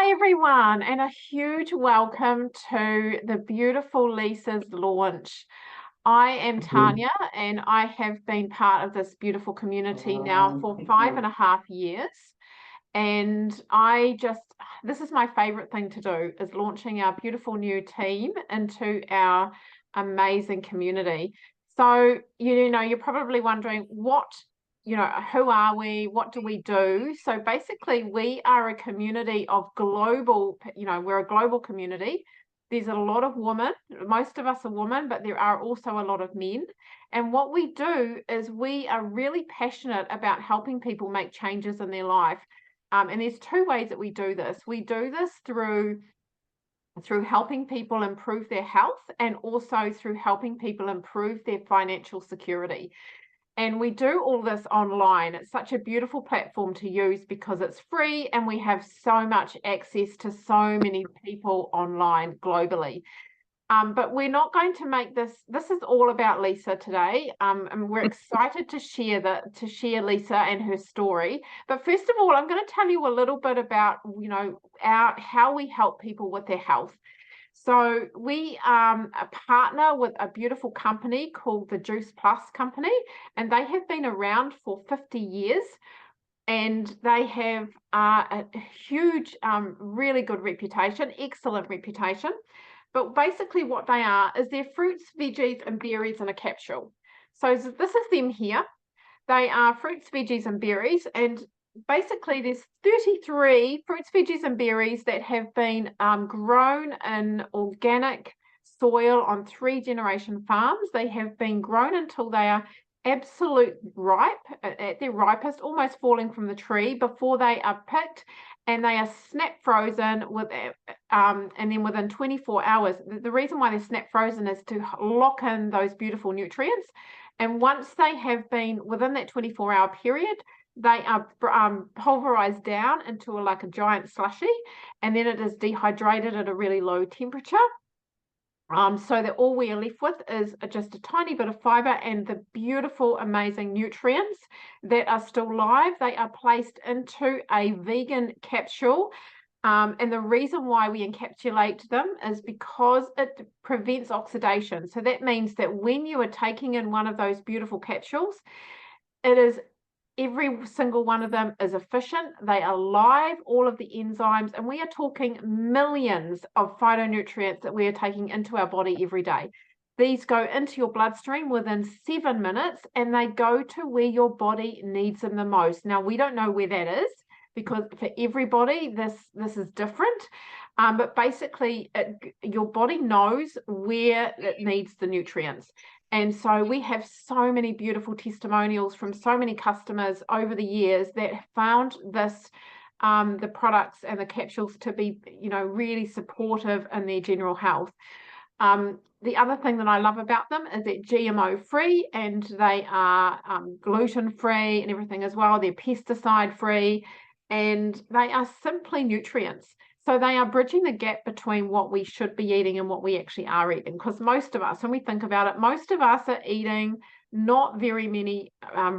Hi everyone, and a huge welcome to the beautiful Lisa's launch. I am Tanya, and I have been part of this beautiful community now for 5.5 years. And this is my favorite thing to do, is launching our beautiful new team into our amazing community. So, you're probably wondering who are we? What do we do? So basically, we are a community of we're a global community. There's a lot of women. Most of us are women, but there are also a lot of men. And what we do is we are really passionate about helping people make changes in their life. And there's two ways that we do this. We do this through helping people improve their health, and also through helping people improve their financial security. And we do all this online. It's such a beautiful platform to use because it's free, and we have so much access to so many people online globally. But we're not going to make this is all about Lisa today. And we're excited to share Lisa and her story. But first of all, I'm going to tell you a little bit about, how we help people with their health. So we partner with a beautiful company called the Juice Plus Company, and they have been around for 50 years. And they have a huge, really good reputation, excellent reputation. But basically what they are is they're fruits, veggies, and berries in a capsule. So this is them here. They are fruits, veggies, and berries. And basically there's 33 fruits, veggies, and berries that have been grown in organic soil on 3-generation farms. They have been grown until they are absolute ripe, at their ripest, almost falling from the tree, before they are picked, and they are snap frozen and then within 24 hours. The reason why they're snap frozen is to lock in those beautiful nutrients. And once they have been within that 24-hour period, they are pulverized down into like a giant slushy, and then it is dehydrated at a really low temperature. So that all we are left with is just a tiny bit of fiber and the beautiful, amazing nutrients that are still live. They are placed into a vegan capsule. And the reason why we encapsulate them is because it prevents oxidation. So that means that when you are taking in one of those beautiful capsules, every single one of them is efficient. They are live, all of the enzymes, and we are talking millions of phytonutrients that we are taking into our body every day. These go into your bloodstream within 7 minutes, and they go to where your body needs them the most. Now, we don't know where that is, because for everybody, this is different. But basically, your body knows where it needs the nutrients. And so we have so many beautiful testimonials from so many customers over the years that found the products and the capsules to be, really supportive in their general health. The other thing that I love about them is that GMO free, and they are gluten free and everything as well. They're pesticide free, and they are simply nutrients. So they are bridging the gap between what we should be eating and what we actually are eating. Because most of us, when we think about it, most of us are eating not very many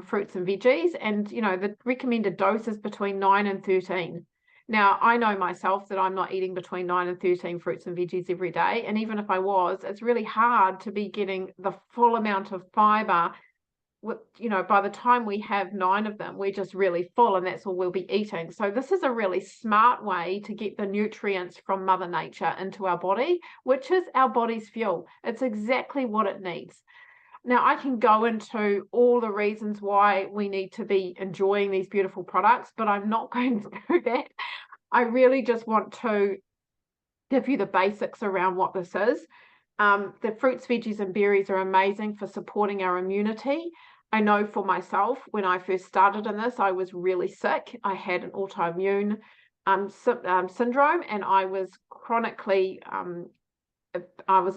fruits and veggies. And, the recommended dose is between 9 and 13. Now, I know myself that I'm not eating between 9 and 13 fruits and veggies every day. And even if I was, it's really hard to be getting the full amount of fiber. By the time we have 9 of them, we're just really full, and that's all we'll be eating. So this is a really smart way to get the nutrients from Mother Nature into our body, which is our body's fuel. It's exactly what it needs. Now, I can go into all the reasons why we need to be enjoying these beautiful products, but I'm not going to do that. I really just want to give you the basics around what this is. The fruits, veggies, and berries are amazing for supporting our immunity. I know for myself, when I first started in this, I was really sick. I had an autoimmune syndrome, and I was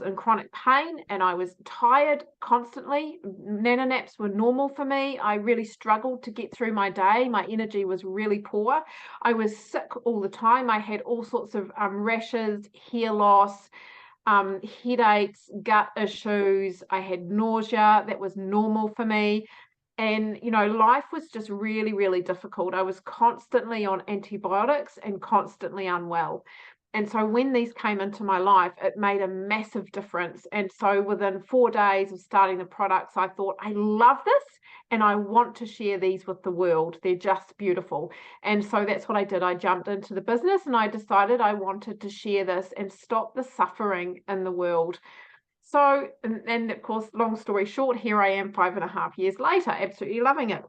in chronic pain, and I was tired constantly. Nana naps were normal for me. I really struggled to get through my day. My energy was really poor. I was sick all the time. I had all sorts of rashes, hair loss, headaches, gut issues. I had nausea. That was normal for me. And, you know, life was just really, really difficult. I was constantly on antibiotics and constantly unwell. And so when these came into my life, it made a massive difference. And so within 4 days of starting the products, I thought, I love this and I want to share these with the world. They're just beautiful. And so that's what I did. I jumped into the business and I decided I wanted to share this and stop the suffering in the world. So, and of course, long story short, here I am 5.5 years later, absolutely loving it.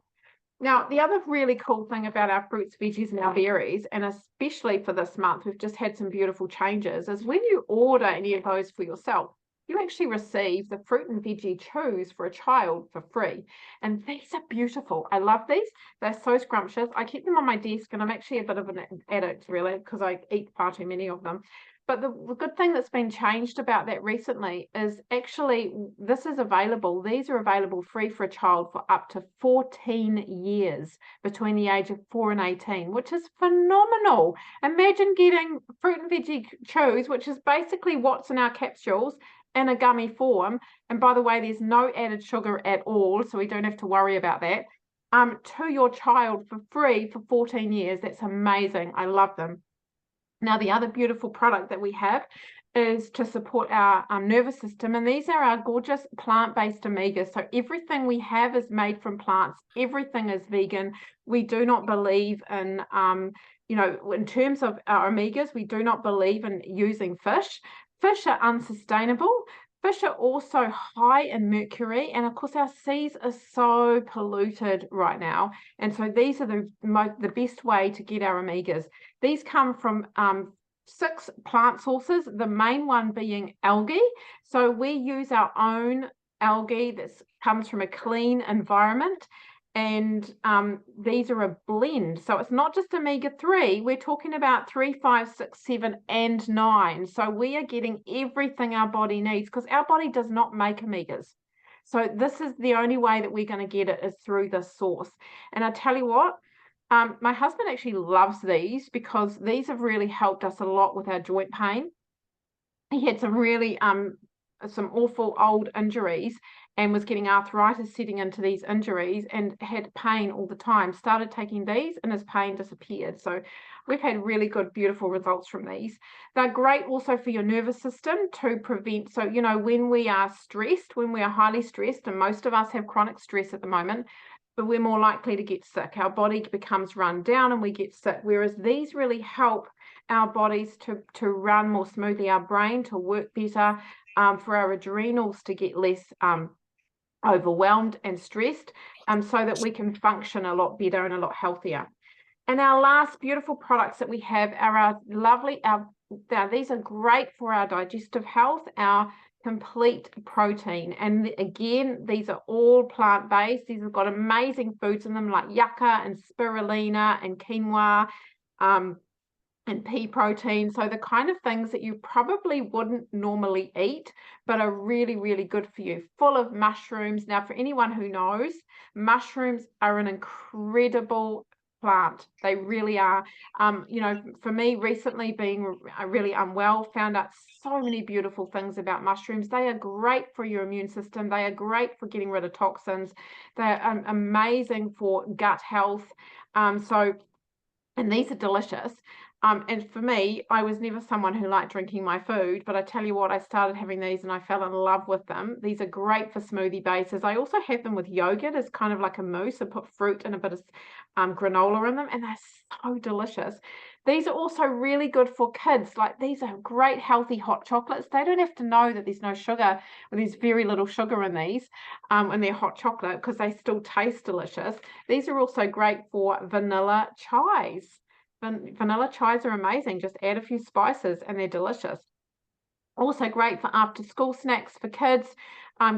Now, the other really cool thing about our fruits, veggies, and our berries, and especially for this month, we've just had some beautiful changes, is when you order any of those for yourself, you actually receive the fruit and veggie chews for a child for free. And these are beautiful. I love these. They're so scrumptious. I keep them on my desk, and I'm actually a bit of an addict, really, because I eat far too many of them. But the good thing that's been changed about that recently is actually this is available. These are available free for a child for up to 14 years between the age of 4 and 18, which is phenomenal. Imagine getting fruit and veggie chews, which is basically what's in our capsules in a gummy form. And by the way, there's no added sugar at all, so we don't have to worry about that. To your child for free for 14 years. That's amazing. I love them. Now, the other beautiful product that we have is to support our nervous system, and these are our gorgeous plant-based omegas. So everything we have is made from plants. Everything is vegan. We do not believe in, you know, in terms of our omegas, we do not believe in using fish. Fish are unsustainable. Fish are also high in mercury, and of course our seas are so polluted right now. And so these are the best way to get our omegas. These come from 6 plant sources, the main one being algae. So we use our own algae that comes from a clean environment. And these are a blend. So it's not just omega-3, we're talking about 3, 5, 6, 7, and 9. So we are getting everything our body needs because our body does not make omegas. So this is the only way that we're going to get it is through this source. And I tell you what, my husband actually loves these because these have really helped us a lot with our joint pain. He had some really some awful old injuries and was getting arthritis setting into these injuries and had pain all the time. Started taking these and his pain disappeared. So we've had really good, beautiful results from these. They're great also for your nervous system to prevent. So, you know, when we are stressed, when we are highly stressed, and most of us have chronic stress at the moment, but we're more likely to get sick. Our body becomes run down and we get sick, whereas these really help our bodies to run more smoothly, our brain to work better, for our adrenals to get less overwhelmed and stressed, so that we can function a lot better and a lot healthier. And our last beautiful products that we have are our lovely, these are great for our digestive health, our complete protein. And again, these are all plant-based. These have got amazing foods in them like yucca and spirulina and quinoa, and pea protein. So the kind of things that you probably wouldn't normally eat, but are really, really good for you. Full of mushrooms. Now, for anyone who knows, mushrooms are an incredible plant. They really are. You know, for me recently being really unwell, found out so many beautiful things about mushrooms. They are great for your immune system. They are great for getting rid of toxins. They're amazing for gut health. And these are delicious. And for me, I was never someone who liked drinking my food, but I tell you what, I started having these and I fell in love with them. These are great for smoothie bases. I also have them with yogurt as kind of like a mousse and put fruit and a bit of granola in them, and they're so delicious. These are also really good for kids. Like these are great healthy hot chocolates. They don't have to know that there's no sugar or there's very little sugar in these when they're hot chocolate because they still taste delicious. These are also great for vanilla chais. Vanilla chais are amazing. Just add a few spices and they're delicious. Also great for after school snacks for kids.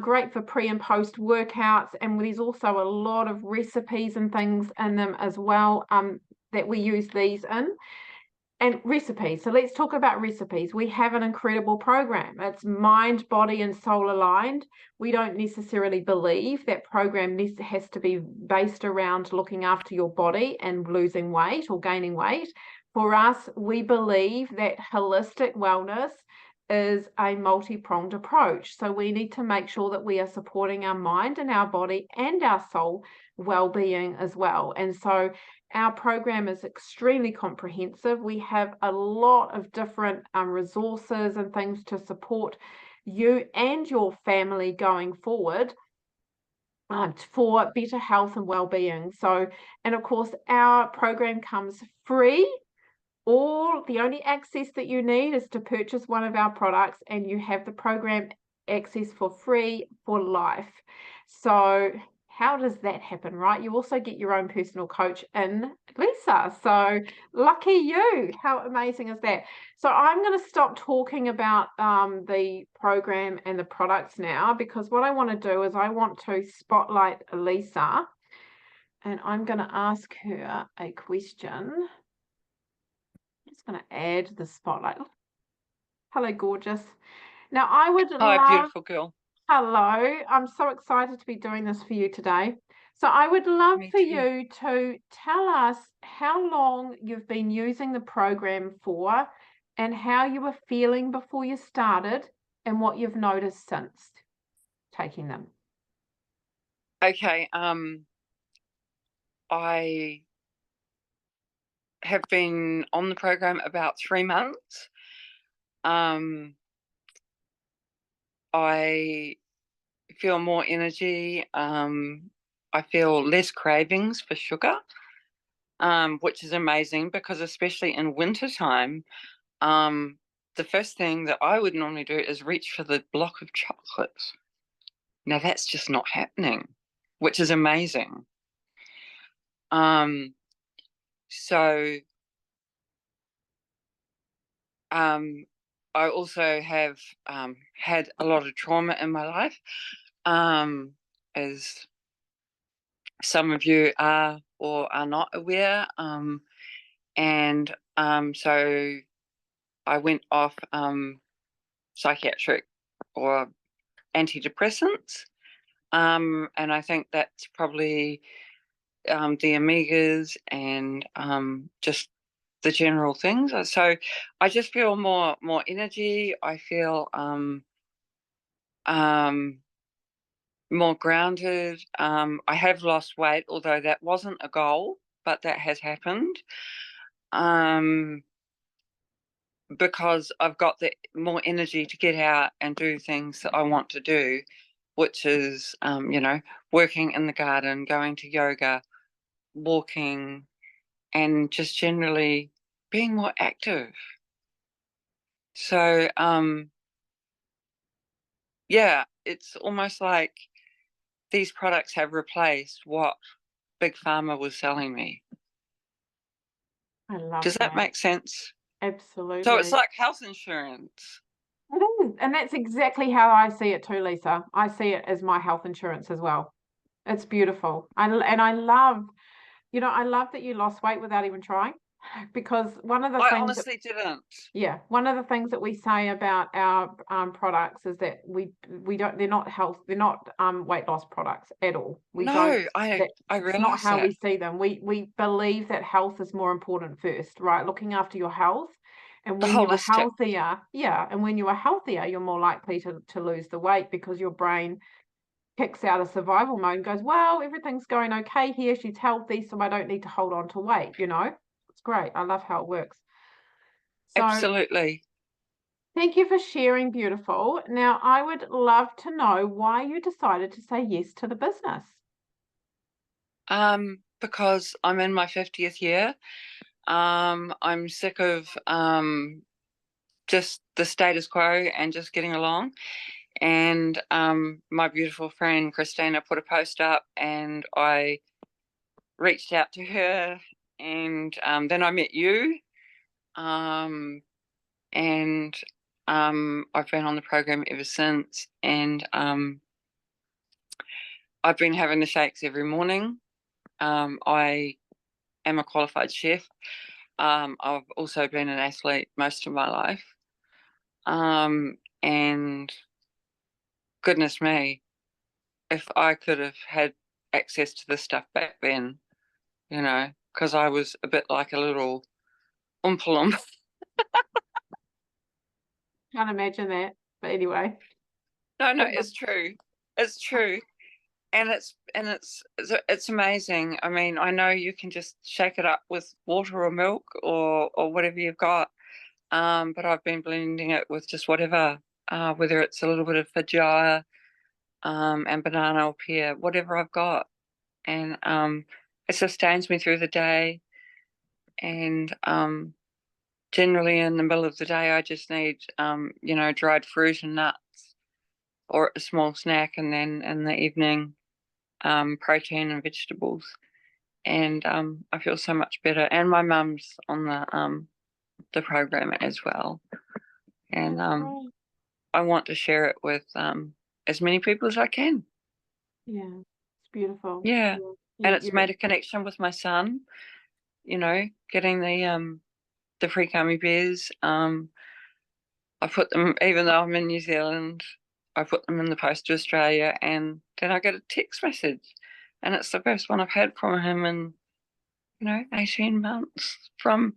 Great for pre and post workouts. And there's also a lot of recipes and things in them as well that we use these in. And recipes. So let's talk about recipes. We have an incredible program. It's mind, body, and soul aligned. We don't necessarily believe that program has to be based around looking after your body and losing weight or gaining weight. For us, we believe that holistic wellness is a multi-pronged approach. So we need to make sure that we are supporting our mind and our body and our soul well-being as well. And so our program is extremely comprehensive. We have a lot of different resources and things to support you and your family going forward for better health and well-being. So, and of course, our program comes free. The only access that you need is to purchase one of our products, and you have the program access for free for life. So how does that happen, right? You also get your own personal coach in Lisa. So lucky you. How amazing is that? So I'm going to stop talking about the program and the products now, because what I want to do is I want to spotlight Lisa, and I'm going to ask her a question. Just going to add the spotlight. Hello, gorgeous. Now, I would Hi, love, beautiful girl. hello, I'm so excited to be doing this for you today. So I would love Me for too. you to tell us how long you've been using the program for, and how you were feeling before you started, and what you've noticed since taking them. Okay, I have been on the program about 3 months. I feel more energy. I feel less cravings for sugar, which is amazing, because especially in wintertime, the first thing that I would normally do is reach for the block of chocolates. Now that's just not happening, which is amazing. So I also have had a lot of trauma in my life, as some of you are or are not aware. And so I went off psychiatric or antidepressants. And I think that's probably the omegas and just the general things. So I just feel more energy. I feel more grounded. I have lost weight, although that wasn't a goal, but that has happened. Because I've got the more energy to get out and do things that I want to do, which is, working in the garden, going to yoga, walking, and just generally being more active. So, yeah, it's almost like these products have replaced what Big Pharma was selling me. I love Does that that. make sense? So it's Absolutely. like health insurance. It is. And that's exactly how I see it too, Lisa. I see it as my health insurance as well. It's beautiful. And I love, I love that you lost weight without even trying, because one of the I things that, honestly didn't. yeah, one of the things that we say about our products is that we don't, they're not weight loss products at all. We don't, No, I that's not realize how we that. see them. We believe that health is more important first, right? Looking after your health. And The when you are holistic. healthier, yeah, and when you are healthier, you're more likely to lose the weight, because your brain kicks out of survival mode and goes, well, everything's going okay here. She's healthy, so I don't need to hold on to weight, It's great. I love how it works. So Absolutely. thank you for sharing, beautiful. Now, I would love to know why you decided to say yes to the business. Because I'm in my 50th year. I'm sick of just the status quo and just getting along. And my beautiful friend Christina put a post up, and I reached out to her, and then I met you, and I've been on the program ever since, and I've been having the shakes every morning. I am a qualified chef. I've also been an athlete most of my life. And goodness me, if I could have had access to this stuff back then, because I was a bit like a little oompa loompa. Can't imagine that. But anyway, No, I no, love, it's true. It's true. and it's amazing. I mean, I know you can just shake it up with water or milk or whatever you've got. But I've been blending it with just whatever, whether it's a little bit of fajaya, and banana or pear, whatever I've got. And it sustains me through the day. And generally in the middle of the day, I just need, dried fruit and nuts or a small snack. And then in the evening, protein and vegetables. And I feel so much better. And my mum's on the program as well. And I want to share it with as many people as I can. Yeah, it's beautiful. Yeah. And it's You made a connection with my son, getting the free gummy bears. I put them, even though I'm in New Zealand, I put them in the post to Australia, and then I get a text message. And it's the first one I've had from him in, 18 months, from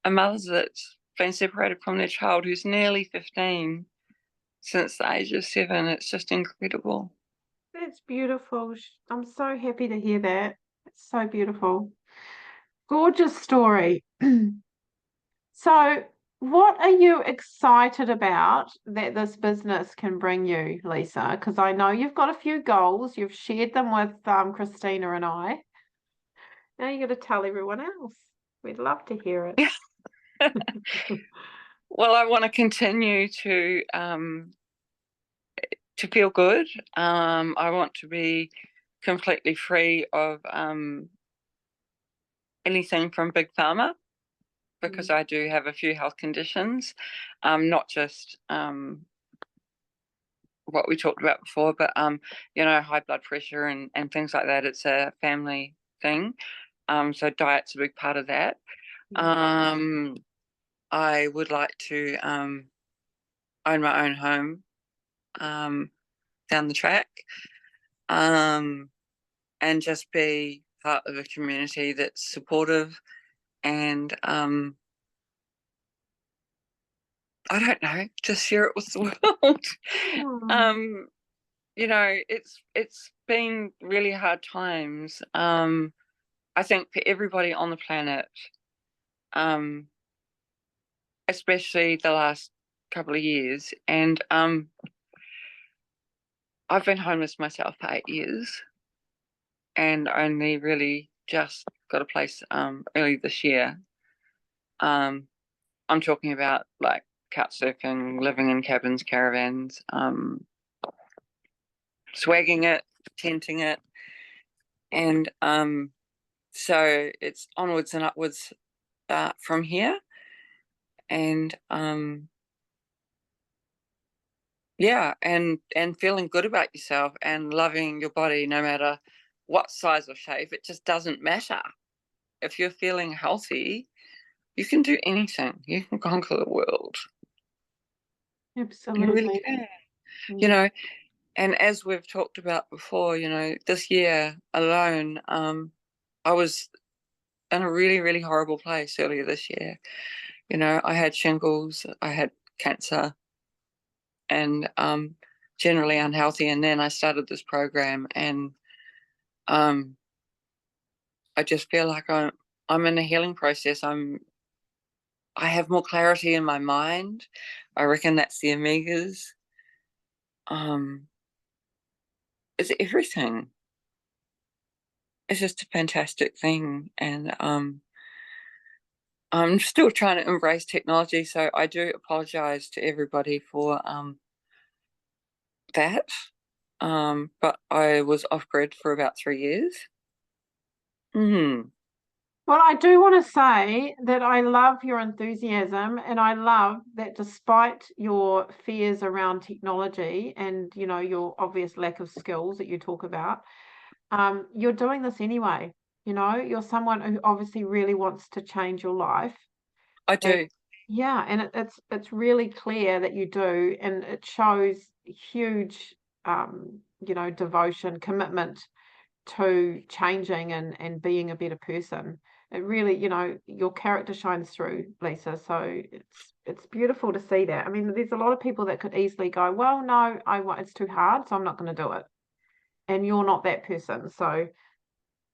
a mother that's been separated from their child who's nearly 15 since the age of 7. It's just incredible. That's beautiful. I'm so happy to hear that. It's so beautiful. Gorgeous story. So, what are you excited about that this business can bring you, Lisa? Because I know you've got a few goals. You've shared them with Christina and I. Now you got to tell everyone else. We'd love to hear it. Well, I want to continue to feel good. I want to be completely free of anything from big pharma, because I do have a few health conditions, not just what we talked about before, but high blood pressure and things like that. It's a family thing, so diet's a big part of that. I would like to own my own home down the track, and just be part of a community that's supportive. And I don't know, just share it with the world. It's been really hard times. I think for everybody on the planet, especially the last couple of years. And I've been homeless myself for 8 years, and only really just got a place early this year. I'm talking about like couch surfing, living in cabins, caravans, swagging it, tenting it, and so it's onwards and upwards from here. And yeah, and feeling good about yourself and loving your body no matter what size or shape. It just doesn't matter. If you're feeling healthy, you can do anything. You can conquer the world. You really Absolutely. can. And as we've talked about before, this year alone, I was in a really, really horrible place earlier this year. I had shingles, I had cancer, and generally unhealthy. And then I started this program, and I just feel like I'm in a healing process. I have more clarity in my mind. I reckon that's the omegas. It's everything. It's just a fantastic thing. And I'm still trying to embrace technology, so I do apologize to everybody for that. But I was off grid for about 3 years. Well, I do want to say that I love your enthusiasm, and I love that despite your fears around technology and, your obvious lack of skills that you talk about, you're doing this anyway. You're someone who obviously really wants to change your life. I And do. yeah, and it's really clear that you do, and it shows huge, devotion, commitment to changing and being a better person. It really, your character shines through, Lisa. So it's beautiful to see that. I mean, there's a lot of people that could easily go, well, no, it's too hard, so I'm not going to do it. and you're not that person. So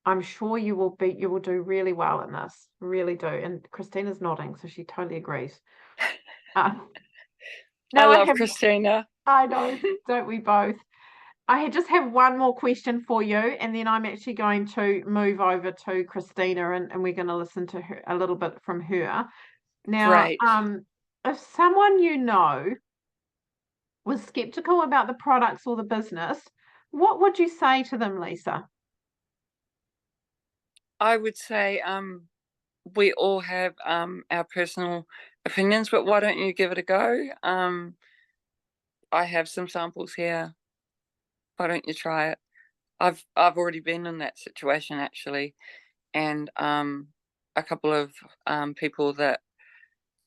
I'm sure you will do really well in this. Really do. And Christina's nodding, so she totally agrees. I Now love Christina. I know, don't we both? I just have one more question for you, and then I'm actually going to move over to Christina, and we're going to listen to her a little bit from her. Now, Great. if someone you know was skeptical about the products or the business, what would you say to them, Lisa? I would say we all have our personal opinions, but why don't you give it a go? I have some samples here. Why don't you try it? I've already been in that situation actually, and a couple of people that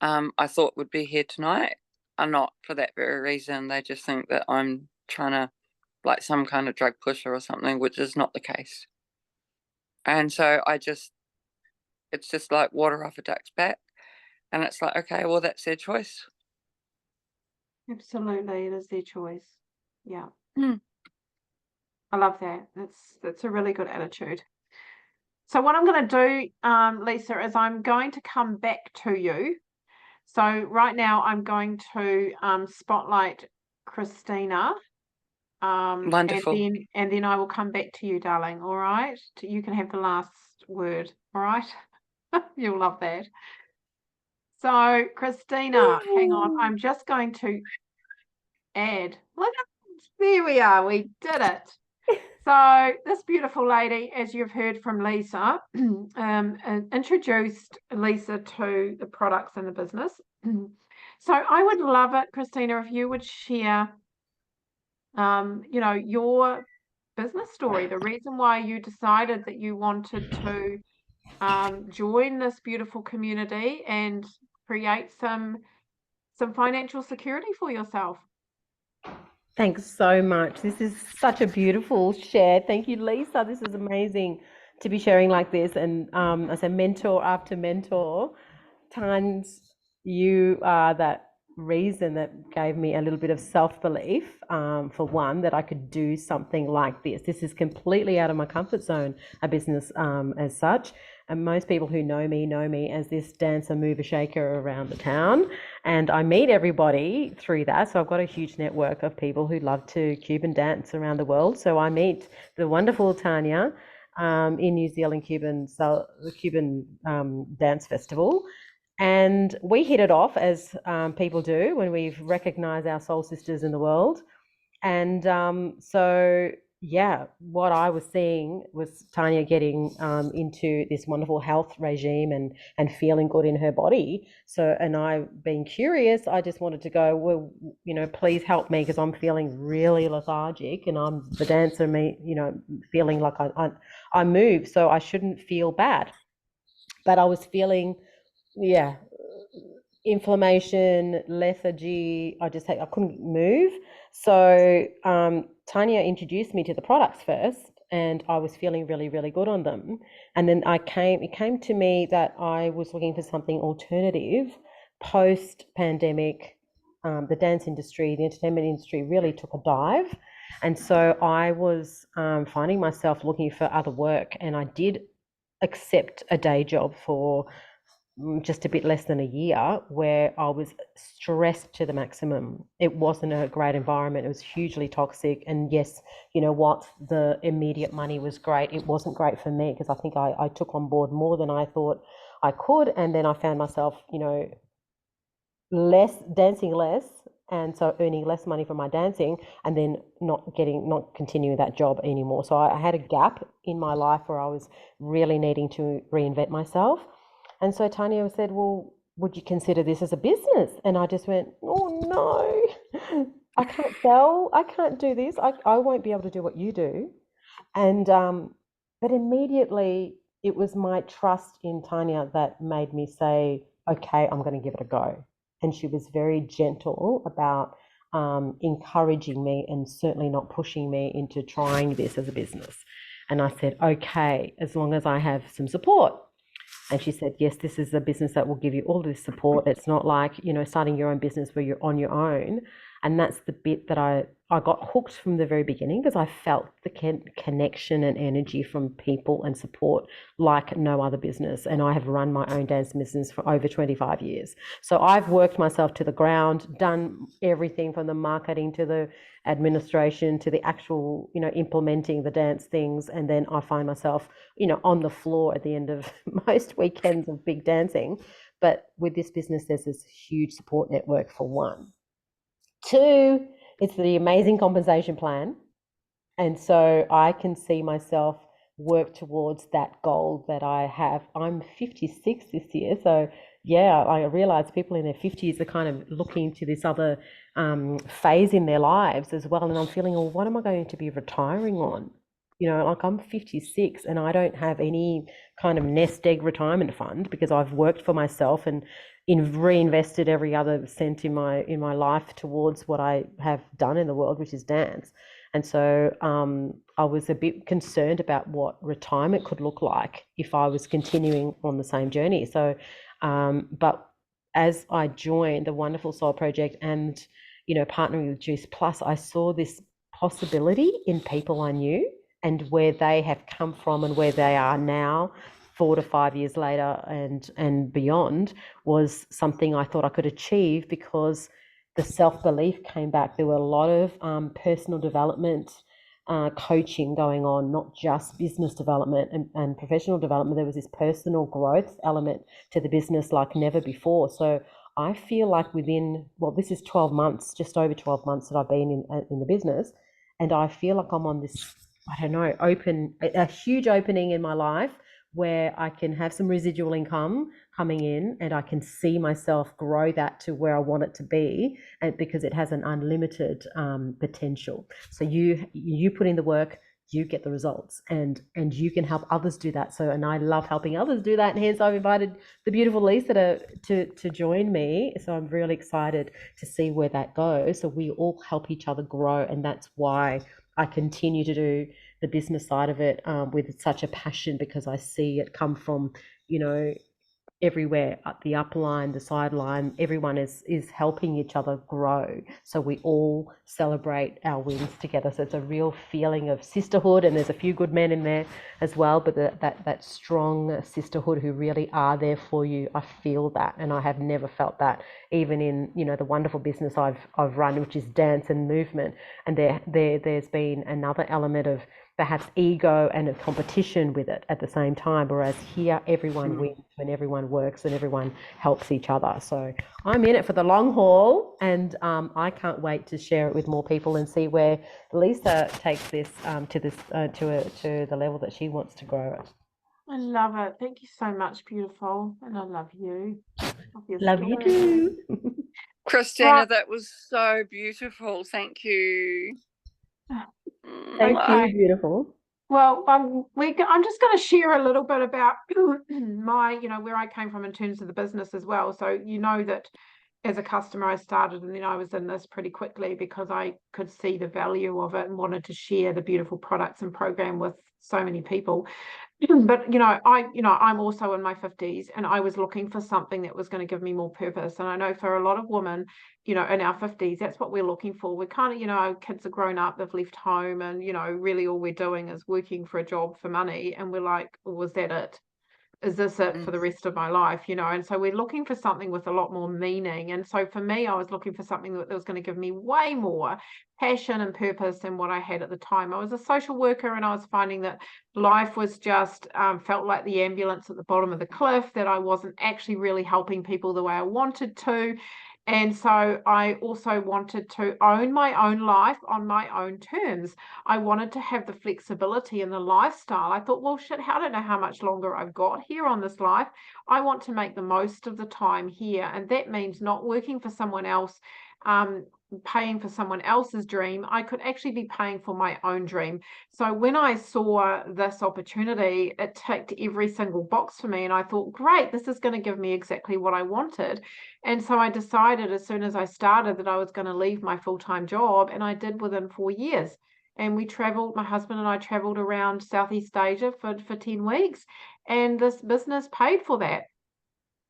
I thought would be here tonight are not for that very reason. They just think that I'm trying to, like, some kind of drug pusher or something, which is not the case. And so it's just like water off a duck's back. And it's like, okay, well, that's their choice. Absolutely, it is their choice. Yeah, Mm. I love that. That's a really good attitude. So what I'm going to do, Lisa, is I'm going to come back to you. So right now I'm going to spotlight Christina, Wonderful. and then I will come back to you, darling. All right, you can have the last word. All right, you'll love that. So Christina, hang on, I'm just going to add. Look at there we are. We did it. So this beautiful lady, as you've heard from Lisa, introduced Lisa to the products in the business. So I would love it, Christina, if you would share, your business story, the reason why you decided that you wanted to join this beautiful community and create some financial security for yourself. Thanks so much. This is such a beautiful share. Thank you, Lisa. This is amazing to be sharing like this. And as a mentor after mentor, Tans, you are that reason that gave me a little bit of self-belief, for one, that I could do something like this. This is completely out of my comfort zone, a business as such. And most people who know me as this dancer, mover, shaker around the town. And I meet everybody through that. So I've got a huge network of people who love to Cuban dance around the world. So I meet the wonderful Tanya in New Zealand, the Cuban Dance Festival. And we hit it off as people do when we've recognized our soul sisters in the world. And what I was seeing was Tanya getting into this wonderful health regime and feeling good in her body. So, and I being curious, I just wanted to go, well, please help me because I'm feeling really lethargic and I'm the dancer, feeling like I move, so I shouldn't feel bad. But I was feeling, inflammation, lethargy. I couldn't move. So Tanya introduced me to the products first, and I was feeling really, really good on them. And then it came to me that I was looking for something alternative post-pandemic. The dance industry, the entertainment industry really took a dive. And so I was finding myself looking for other work, and I did accept a day job for just a bit less than a year where I was stressed to the maximum. It wasn't a great environment. It was hugely toxic. And yes, you know what? The immediate money was great. It wasn't great for me because I think I took on board more than I thought I could. And then I found myself, dancing less, and so earning less money from my dancing, and then not continuing that job anymore. So I had a gap in my life where I was really needing to reinvent myself. And so Tanya said, well, would you consider this as a business? And I just went, oh no, I can't sell, I can't do this, I won't be able to do what you do. And but immediately it was my trust in Tanya that made me say, okay, I'm going to give it a go. And she was very gentle about encouraging me and certainly not pushing me into trying this as a business. And I said, okay, as long as I have some support. And she said, yes, this is a business that will give you all this support. It's not like, starting your own business where you're on your own. And that's the bit that I got hooked from the very beginning, because I felt the connection and energy from people and support like no other business. And I have run my own dance business for over 25 years. So I've worked myself to the ground, done everything from the marketing to the administration to the actual, implementing the dance things. And then I find myself, on the floor at the end of most weekends of big dancing. But with this business, there's this huge support network, for one. Two, it's the amazing compensation plan. And so I can see myself work towards that goal that I have. I'm 56 this year. So, yeah, I realize people in their 50s are kind of looking to this other phase in their lives as well. And I'm feeling, well, what am I going to be retiring on? Like I'm 56 and I don't have any kind of nest egg retirement fund, because I've worked for myself and reinvested every other cent in my life towards what I have done in the world, which is dance. And so I was a bit concerned about what retirement could look like if I was continuing on the same journey. So, but as I joined the Wonderful Soul Project and, partnering with Juice Plus, I saw this possibility in people I knew and where they have come from and where they are now, 4 to 5 years later and beyond, was something I thought I could achieve, because the self-belief came back. There were a lot of personal development coaching going on, not just business development and professional development. There was this personal growth element to the business like never before. So I feel like this is 12 months, just over 12 months that I've been in the business, and I feel like I'm on this, I don't know, a huge opening in my life where I can have some residual income coming in, and I can see myself grow that to where I want it to be, and because it has an unlimited potential. So you put in the work, you get the results, and you can help others do that. So, and I love helping others do that, and hence I've invited the beautiful Lisa to join me. So I'm really excited to see where that goes. So we all help each other grow, and that's why I continue to do the business side of it with such a passion, because I see it come from, everywhere, the upline, the sideline, everyone is helping each other grow. So we all celebrate our wins together. So it's a real feeling of sisterhood, and there's a few good men in there as well, but that strong sisterhood who really are there for you. I feel that, and I have never felt that, even in the wonderful business I've run, which is dance and movement. And there's been another element of perhaps ego and a competition with it at the same time, whereas here everyone wins when everyone works and everyone helps each other. So I'm in it for the long haul, and I can't wait to share it with more people and see where Lisa takes this to the level that she wants to grow it. I love it. Thank you so much, beautiful. And I love you. Love you too. Christina, that was so beautiful. Thank you. Thank you, beautiful. Well, I'm just going to share a little bit about my, where I came from in terms of the business as well. So that as a customer, I started, and then I was in this pretty quickly because I could see the value of it and wanted to share the beautiful products and program with so many people. But I'm also in my 50s, and I was looking for something that was going to give me more purpose. And I know for a lot of women, in our 50s, that's what we're looking for. We're kind of, our kids are grown up, they've left home, and really all we're doing is working for a job for money, and we're like, was that it? Is this it for the rest of my life? And so we're looking for something with a lot more meaning. And so for me, I was looking for something that was going to give me way more passion and purpose than what I had at the time. I was a social worker, and I was finding that life was just felt like the ambulance at the bottom of the cliff, that I wasn't actually really helping people the way I wanted to. And so I also wanted to own my own life on my own terms. I wanted to have the flexibility and the lifestyle. I thought, well, shit, I don't know how much longer I've got here on this life. I want to make the most of the time here. And that means not working for someone else, paying for someone else's dream. I could actually be paying for my own dream. So when I saw this opportunity, it ticked every single box for me. And I thought, great, this is going to give me exactly what I wanted. And so I decided as soon as I started that I was going to leave my full-time job, and I did within 4 years. And we traveled, my husband and I traveled around Southeast Asia for 10 weeks. And this business paid for that.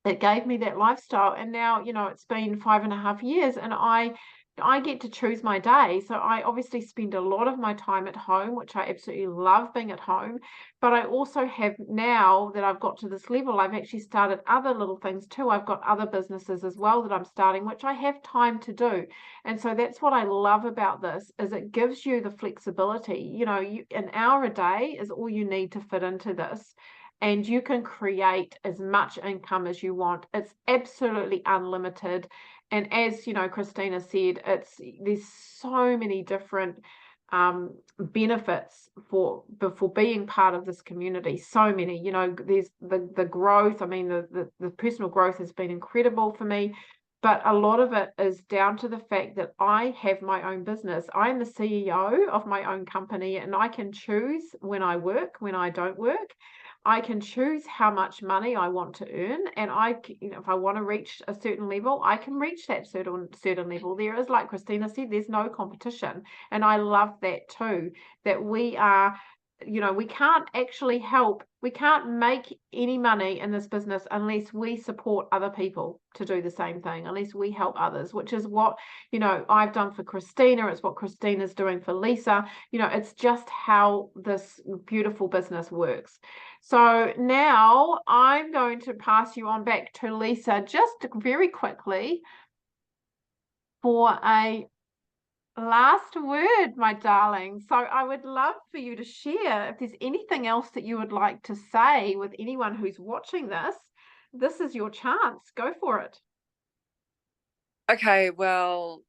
It gave me that lifestyle. And now, it's been 5.5 years, and I I get to choose my day. So I obviously spend a lot of my time at home, which I absolutely love being at home. But I also have, now that I've got to this level, I've actually started other little things too. I've got other businesses as well that I'm starting, which I have time to do. And so that's what I love about this, is it gives you the flexibility. You know, an hour a day is all you need to fit into this. And you can create as much income as you want. It's absolutely unlimited. And as you know, Christina said, there's so many different benefits for being part of this community. So many, you know, there's the growth. I mean, the personal growth has been incredible for me, but a lot of it is down to the fact that I have my own business. I'm the CEO of my own company, and I can choose when I work, when I don't work. I can choose how much money I want to earn, and you know, if I want to reach a certain level, I can reach that certain level. There is, like Christina said, there's no competition, and I love that too. That we are, you know, we can't make any money in this business unless we support other people to do the same thing, unless we help others, which is what, you know, I've done for Christina. It's what Christina's doing for Lisa. You know, it's just how this beautiful business works. So now I'm going to pass you on back to Lisa just very quickly for a last word, my darling. So I would love for you to share if there's anything else that you would like to say with anyone who's watching this. This is your chance. Go for it. Okay, well,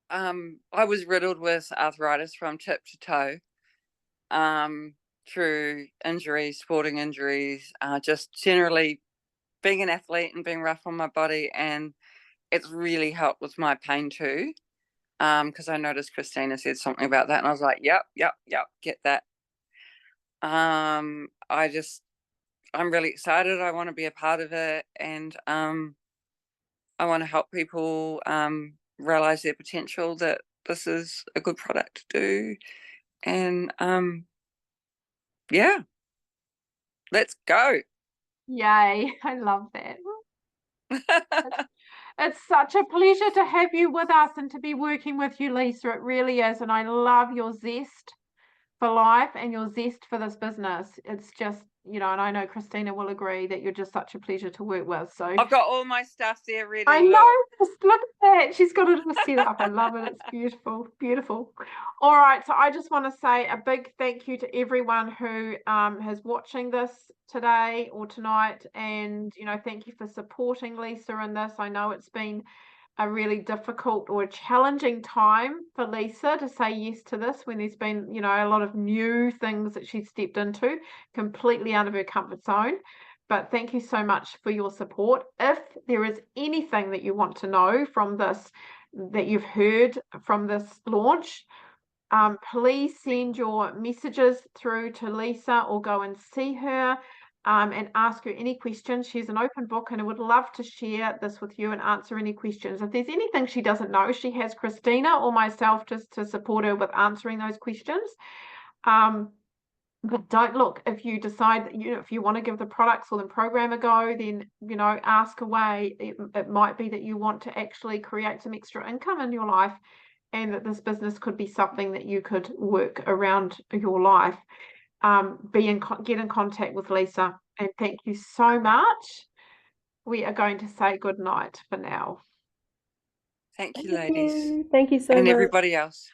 I was riddled with arthritis from tip to toe, through injuries, sporting injuries, just generally being an athlete and being rough on my body, and it's really helped with my pain too. Because I noticed Christina said something about that, and I was like, yep, get that. I'm really excited. I want to be a part of it, and I want to help people realize their potential, that this is a good product to do. And yeah, let's go. Yay. I love that. It's such a pleasure to have you with us and to be working with you, Lisa. It really is. And I love your zest for life and your zest for this business. It's just, you know, and I know Christina will agree that you're just such a pleasure to work with. So I've got all my stuff there ready. I know, just look at that. She's got it all set up. I love it. It's beautiful, beautiful. All right. So I just want to say a big thank you to everyone who is watching this today or tonight. And, you know, thank you for supporting Lisa in this. I know it's been a really difficult or a challenging time for Lisa to say yes to this, when there's been, you know, a lot of new things that she's stepped into, completely out of her comfort zone. But thank you so much for your support. If there is anything that you want to know from this, that you've heard from this launch, please send your messages through to Lisa or go and see her and ask her any questions. She's an open book, and I would love to share this with you and answer any questions. If there's anything she doesn't know, she has Christina or myself just to support her with answering those questions. But don't look, if you decide that, you know, if you want to give the products or the program a go, then, you know, ask away. It might be that you want to actually create some extra income in your life, and that this business could be something that you could work around your life. Get in contact with Lisa, and thank you so much. We are going to say good night for now. Thank you, ladies. Thank you so and much. everybody else.